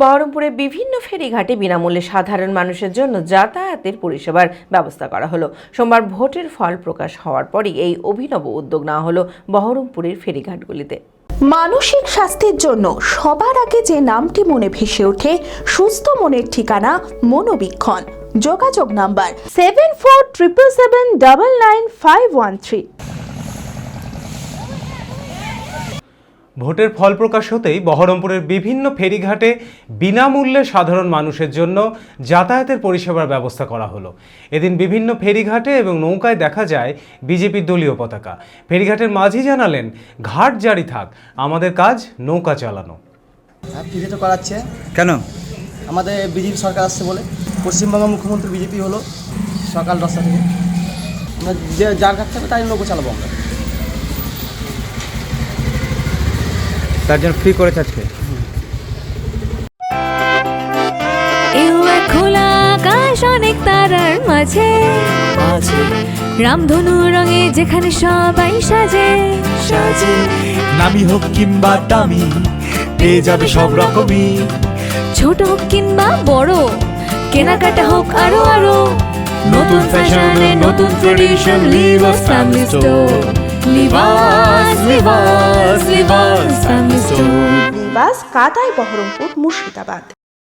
বহরমপুরে বিভিন্ন ফেরিঘাটে বিনামূল্যে সাধারণ মানুষের জন্য যাতায়াতের পরিষেবার ব্যবস্থা করা হলো। সোমবার ভোটের ফল প্রকাশ হওয়ার পরই এই অভিনব উদ্যোগ নেওয়া হলো বহরমপুরের ফেরিঘাটগুলিতে। মানসিক স্বাস্থ্যের জন্য সবার আগে যে নামটি মনে ভেসে ওঠে, সুস্থ মনের ঠিকানা মনোবীক্ষণ। যোগাযোগ নাম্বার 7477799513। ভোটের ফল প্রকাশ হতেই বহরমপুরের বিভিন্ন ফেরিঘাটে বিনামূল্যে সাধারণ মানুষের জন্য যাতায়াতের পরিষেবার ব্যবস্থা করা হলো। এদিন বিভিন্ন ফেরিঘাটে এবং নৌকায় দেখা যায় বিজেপির দলীয় পতাকা। ফেরিঘাটের মাঝি জানালেন, ঘাট জারি থাক, আমাদের কাজ নৌকা চালানো। ফ্রিতে তো করাচ্ছে কেন? আমাদের বিজেপি সরকার আসছে বলে। পশ্চিমবঙ্গের মুখ্যমন্ত্রী বিজেপি হলো সকাল 10টা থেকে। আমরা যে যার ঘাট থাকবে তাই নৌকো চালাবো আমরা। তার জন্য ফ্রি করেছে আজকে। খোলা আকাশ অনেক তারার মাঝে রামধনু রঙে যেখানে সবাই সাজে সাজে। নামি হোক কিংবা দামি পেয়ে যাবে সব রকমই, ছোট হোক কিংবা বড় কেনাকাটা হোক আরো আরো। নতুন ফ্যাশনে নতুন tradition, Libas family store. Libas Libas Libas family store. Libas কাতাই, বহরমপুর, মুর্শিদাবাদ।